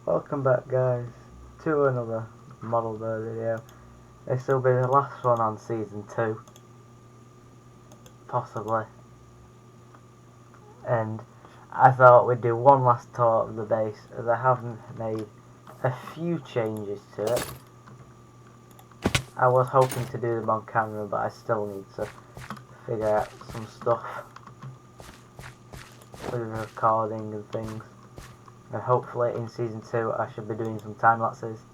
Welcome back, guys, to another model build video. This will be the last one on season 2, possibly, and I thought we'd do one last tour of the base as I haven't made a few changes to it. I was hoping to do them on camera, but I still need to figure out some stuff with recording and things. And hopefully in season 2 I should be doing some time lapses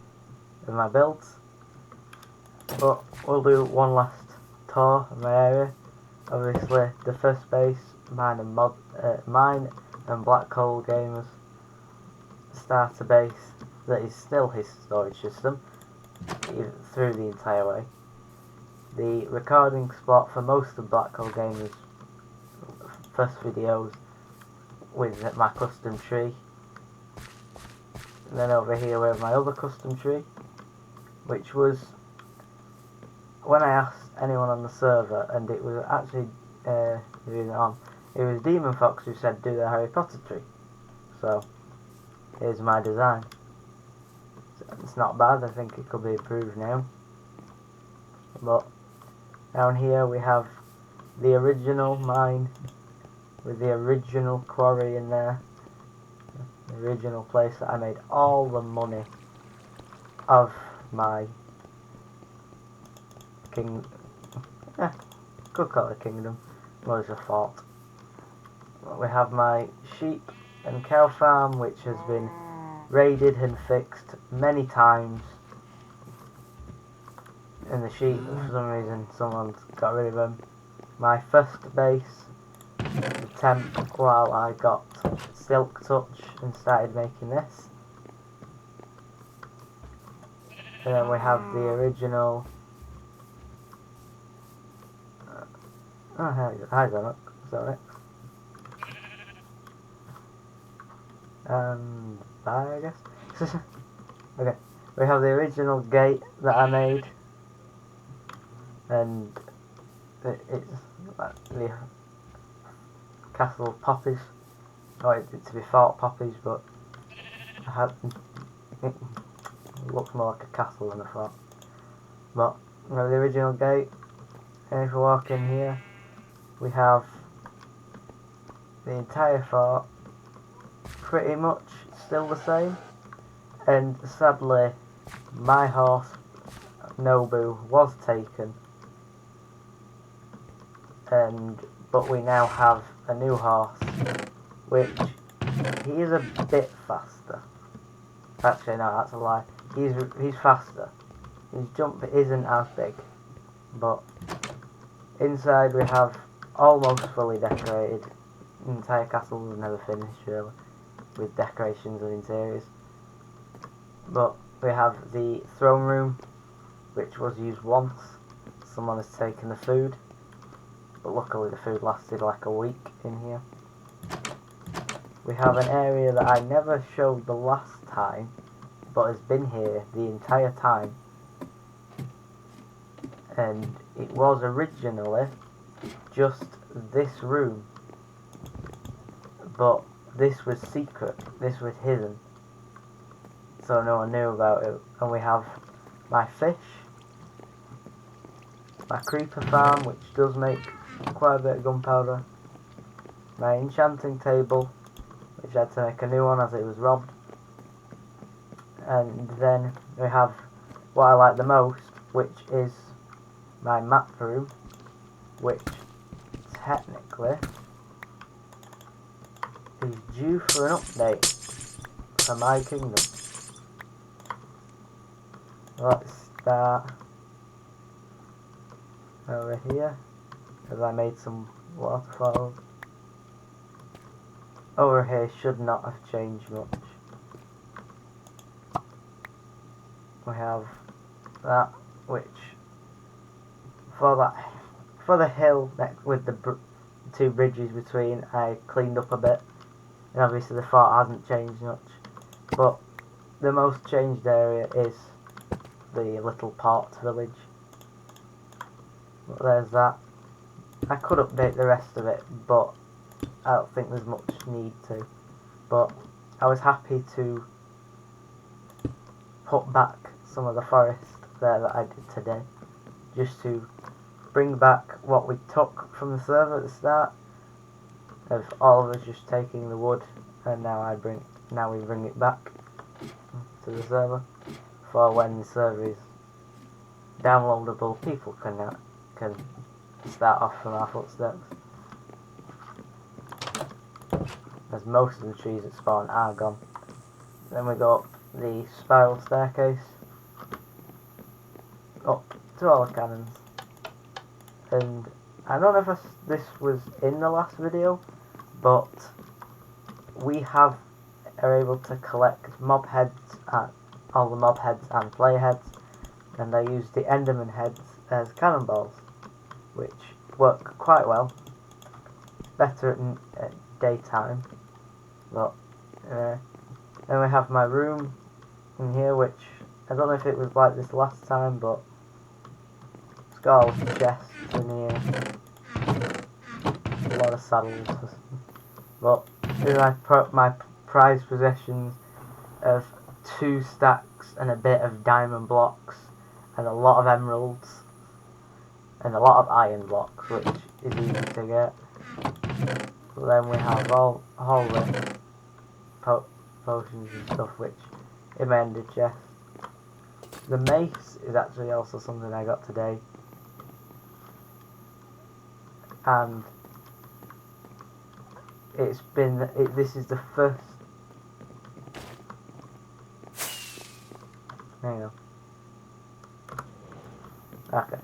of my builds. But we'll do one last tour of my area. Obviously the first base, mine and Black Hole Gamers starter base that is still his storage system through the entire way. The recording spot for most of Black Hole Gamers' first videos with my custom tree. And then over here we have my other custom tree, which was when I asked anyone on the server, and it was actually it was Demon Fox who said do the Harry Potter tree. So here's my design. It's not bad. I think it could be improved now. But down here we have the original mine with the original quarry in there. The original place that I made all the money of my could call it a kingdom, well, it's a fort. We have my sheep and cow farm, which has been raided and fixed many times. And the sheep, for some reason, someone's got rid of them. My first base, the temp, while I got Silk Touch and started making this. And then we have the original. Hi Zonok, sorry. Bye, I guess. Okay, we have the original gate that I made, and it's like the Castle Poppies. Oh, it's to be Fort Poppies, but it looks more like a castle than a fort. But we have the original gate, and if we walk in here, we have the entire fort pretty much still the same, and sadly my horse Nobu was taken, but we now have a new horse, which he is a bit faster. Actually no, that's a lie. He's faster. His jump isn't as big, but inside we have almost fully decorated. The entire castle was never finished really, with decorations and interiors. But we have the throne room, which was used once. Someone has taken the food, but luckily the food lasted like a week in here. We have an area that I never showed the last time, but has been here the entire time. And it was originally just this room, but this was secret, this was hidden, so no one knew about it. And we have my fish, my creeper farm, which does make quite a bit of gunpowder, my enchanting table, which I had to make a new one as it was robbed, and then we have what I like the most, which is my map room, which technically is due for an update for my kingdom. Let's start over here, because I made some waterfalls. Over here should not have changed much. We have that, which for the hill with the two bridges between, I cleaned up a bit, and obviously the fort hasn't changed much, but the most changed area is the little port village. But there's that. I could update the rest of it, but I don't think there's much need to. But I was happy to put back some of the forest there that I did today, just to bring back what we took from the server at the start, of all of us just taking the wood, and now we bring it back to the server for when the server is downloadable. People can start off from our footsteps, as most of the trees that spawn are gone. Then we go up the spiral staircase up to all the cannons, and I don't know if this was in the last video, but we are able to collect mob heads, all the mob heads and player heads, and I use the Enderman heads as cannonballs, which work quite well. Better at daytime, but then we have my room in here, which I don't know if it was like this last time, but it's got all the chests in here, a lot of saddles, but these are my prized possessions of 2 stacks and a bit of diamond blocks, and a lot of emeralds, and a lot of iron blocks, which is easy to get. So then we have all the potions and stuff, which in my ended chest. The mace is actually also something I got today, and this is the first. There you go. Okay.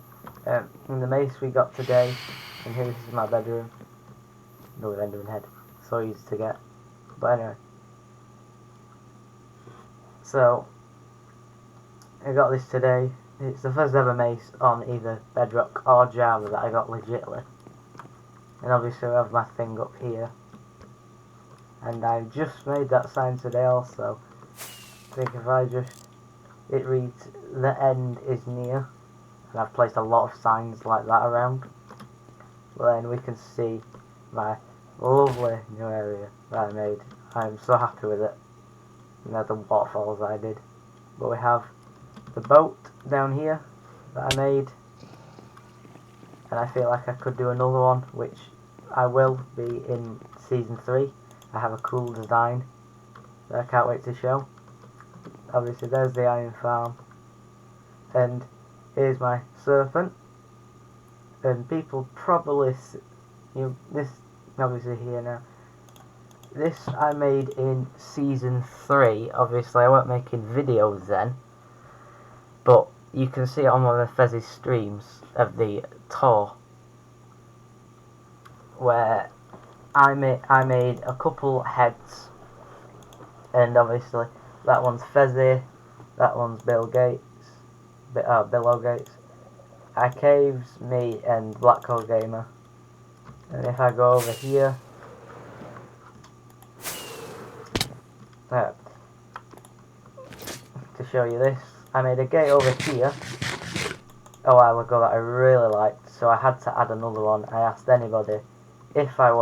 And the mace we got today, and here, this is my bedroom. Another Enderman head. So easy to get. But anyway. So, I got this today. It's the first ever mace on either Bedrock or Java that I got legitly. And obviously I have my thing up here. And I just made that sign today also. I think if I just... it reads, "The end is near." And I've placed a lot of signs like that around. But then we can see my lovely new area that I made. I'm so happy with it. And the waterfalls I did. But we have the boat down here that I made. And I feel like I could do another one, which I will be in Season 3. I have a cool design that I can't wait to show. Obviously there's the iron farm. And here's my serpent. And people probably... this obviously here now. This I made in Season 3. Obviously I weren't making videos then, but you can see it on one of the Fezzy streams of the tour, where I made a couple heads, and obviously that one's Fezzy, that one's Bill Gates, Bill Gates, Caves, me, and Black Hole Gamer. And if I go over here, to show you this, I made a gate over here a while ago that I really liked, so I had to add another one. I asked anybody if I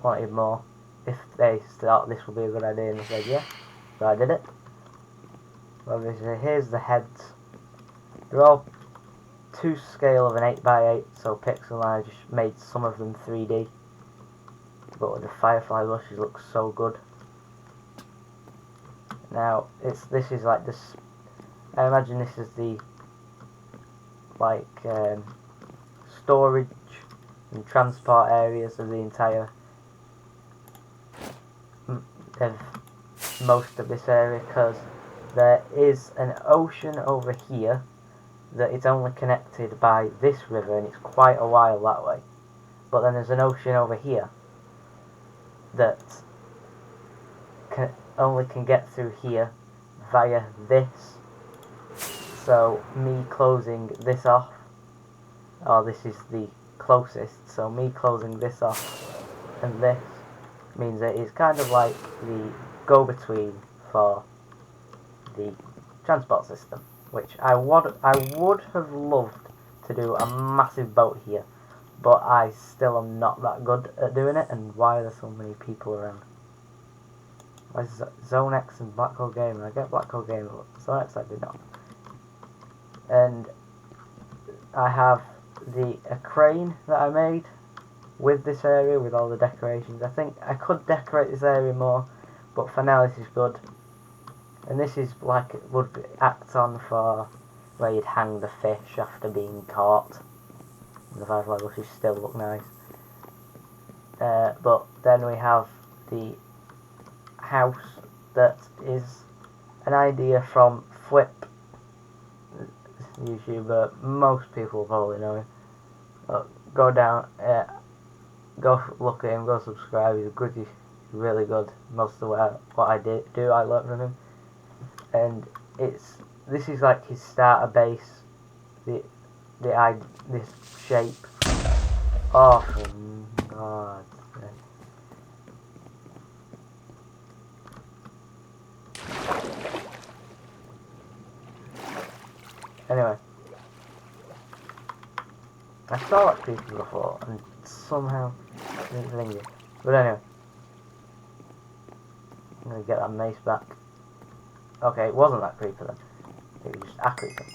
wanted more, if they thought this would be a good idea, and they said yeah, so I did it. Obviously here's the heads. They're all to scale of an 8x8, so Pixel and I just made some of them 3D, but with the firefly bushes look so good. Now this is like this. I imagine this is the storage and transport areas of the entire of most of this area, because there is an ocean over here that is only connected by this river, and it's quite a while that way. But then there's an ocean over here that only can get through here via this. So me closing this off, or this is the closest, so me closing this off and this means that it's kind of like the go-between for the transport system, which I would have loved to do a massive boat here, but I still am not that good at doing it. And why are there so many people around? Why is Zone X and Black Hole Gamer? I get Black Hole Gamer, but Zone X I do not. And I have a crane that I made with this area, with all the decorations. I think I could decorate this area more, but for now this is good. And this is like it would act on for where you'd hang the fish after being caught. And the firefly bushes still look nice. But then we have the house that is an idea from Flip, YouTuber. Most people probably know him. Go down, go look at him, go subscribe. He's good. He's really good. Most of what I do, I learned from him. And this is like his starter base. This shape. Oh, for God. Anyway, I saw that creeper before and somehow didn't think it. But anyway, I'm gonna get that mace back. Okay, it wasn't that creeper then. It was just a creeper.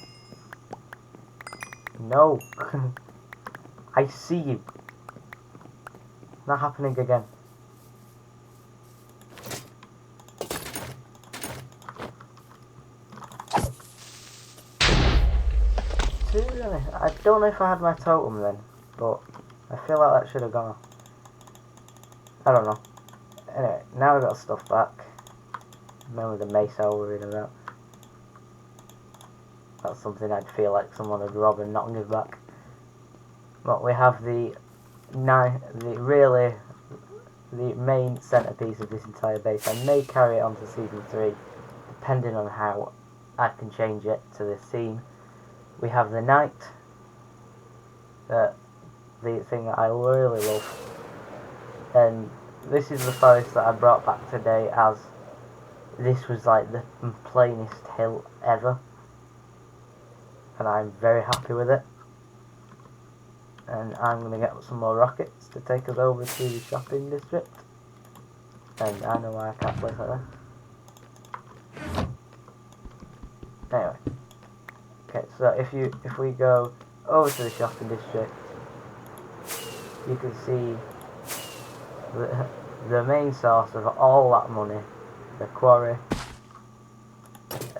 No! I see you! Not happening again. I don't know if I had my totem then, but I feel like that should have gone off. I don't know. Anyway, now we've got stuff back. Remember the mace I was worried about. That's something I'd feel like someone would rob and not give back. But we have the main centerpiece of this entire base. I may carry it on to Season 3, depending on how I can change it to this theme. We have the knight, the thing that I really love, and this is the forest that I brought back today, as this was like the plainest hill ever, and I'm very happy with it. And I'm going to get some more rockets to take us over to the shopping district, and I know why I can't place like that. Anyway. Okay, so if we go over to the shopping district, you can see the main source of all that money, the quarry.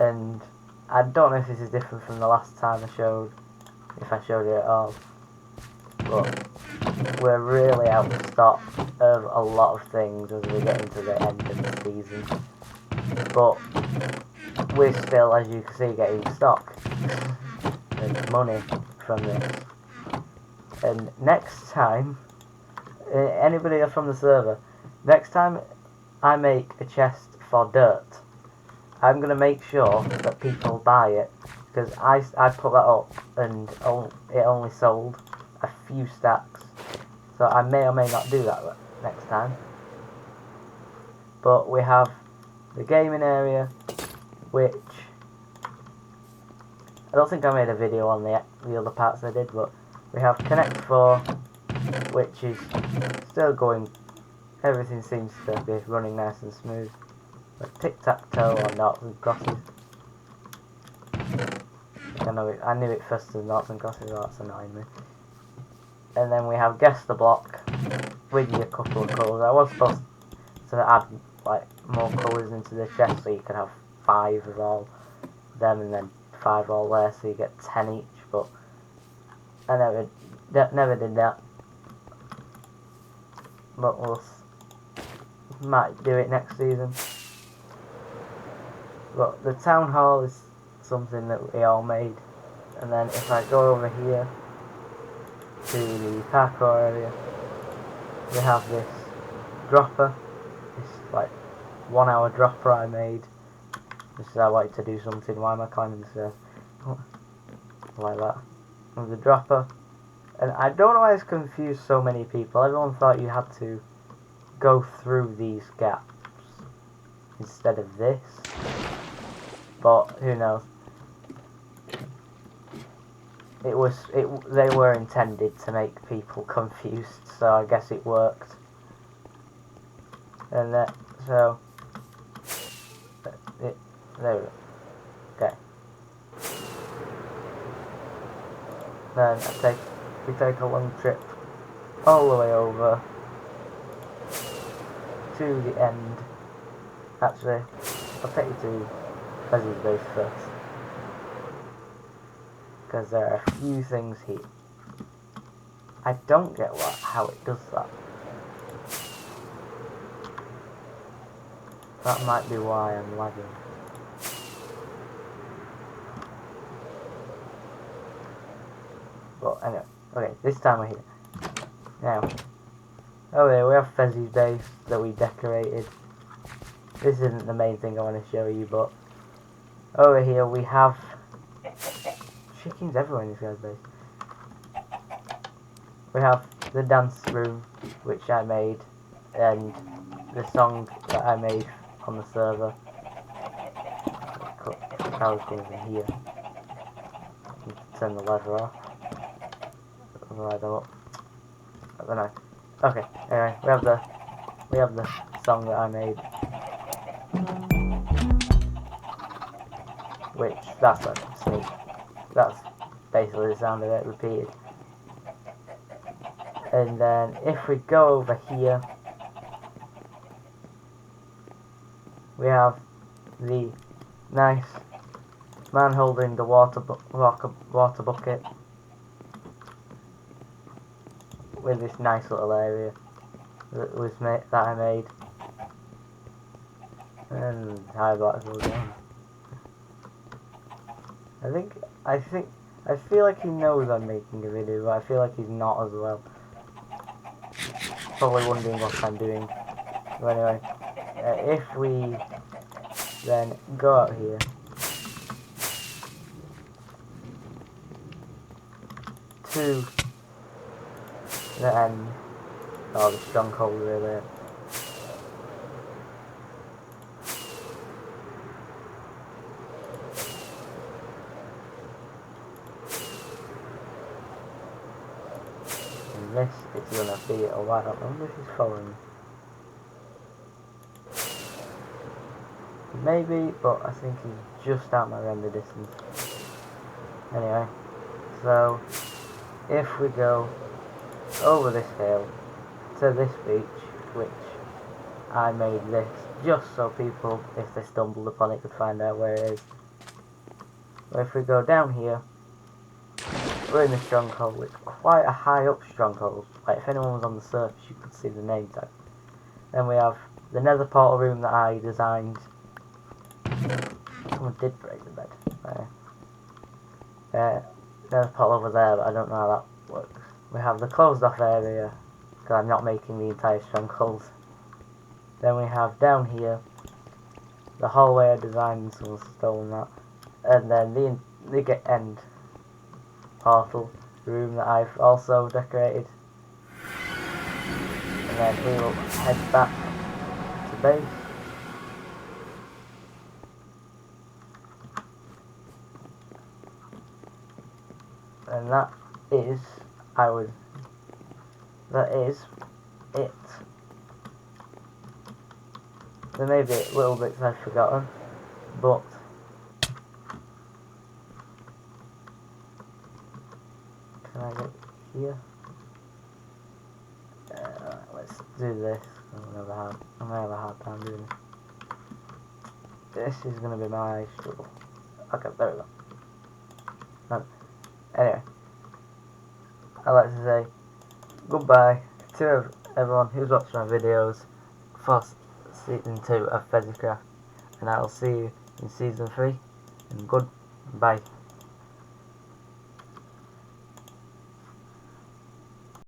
And I don't know if this is different from the last time I showed, if I showed it at all, but we're really out of stock of a lot of things as we get into the end of the season. But we're still, as you can see, getting stock and money from this. And next time, anybody from the server, next time I make a chest for dirt, I'm going to make sure that people buy it, because I put that up and it only sold a few stacks, so I may or may not do that next time. But we have the gaming area, which I don't think I made a video on the other parts I did, but we have Connect 4, which is still going. Everything seems to be running nice and smooth. Like tic-tac-toe or noughts and crosses. I knew it first as noughts and crosses, so that's annoying me. And then we have Guess the Block with a couple of colours. I was supposed to add like more colours into the chest, so you could have 5 of all them and then 5 all there, so you get 10 each, but I never did that. But we'll might do it next season. But the town hall is something that we all made. And then if I go over here to the parkour area, we have this dropper, this like 1 hour dropper I made. This is how I like to do something. Why am I climbing the stairs? Like that. With the dropper. And I don't know why it's confused so many people. Everyone thought you had to go through these gaps instead of this. But who knows? They were intended to make people confused, so I guess it worked. And so There we go. Okay. Then we take a long trip all the way over to the end. Actually, I'll take you to Fezzi's base first, because there are a few things here. I don't get how it does that. That might be why I'm lagging. But anyway, okay, this time we're here. Now, over here we have Fezzi's base that we decorated. This isn't the main thing I want to show you, but over here we have chickens everywhere in this guy's base. We have the dance room, which I made, and the song that I made on the server. Power things in here. Turn the lever off. Otherwise I don't know. Okay, anyway, we have the song that I made. Which, that's like a sneak. That's basically the sound of it repeated. And then if we go over here, we have the nice man holding the water bucket with this nice little area that I made. And high blocks will go on. I feel like he knows I'm making a video, but I feel like he's not as well. Probably wondering what I'm doing. But anyway, if we then go out here to the end, or the stronghold really. This is gonna be a while. I wonder if he's following me. Maybe, but I think he's just out my render distance. Anyway, so if we go over this hill to this beach, which I made this just so people, if they stumbled upon it, could find out where it is. But if we go down here, we're in the stronghold. It's quite a high up stronghold. Like if anyone was on the surface, you could see the name tag. Then we have the nether portal room that I designed. Someone did break the bed. Nether portal over there, but I don't know how that works. We have the closed off area, because I'm not making the entire stronghold. Then we have down here the hallway I designed, and someone's stolen that. And then the end portal room that I've also decorated. And then we will head back to base. And that is it. There may be little bits I've forgotten, but can I get here? Let's do this. I may have a hard time doing this. This is going to be my struggle. Okay, there we go. Anyway, I'd like to say goodbye to everyone who's watched my videos for Season 2 of Fezzicraft, and I will see you in Season 3, and goodbye.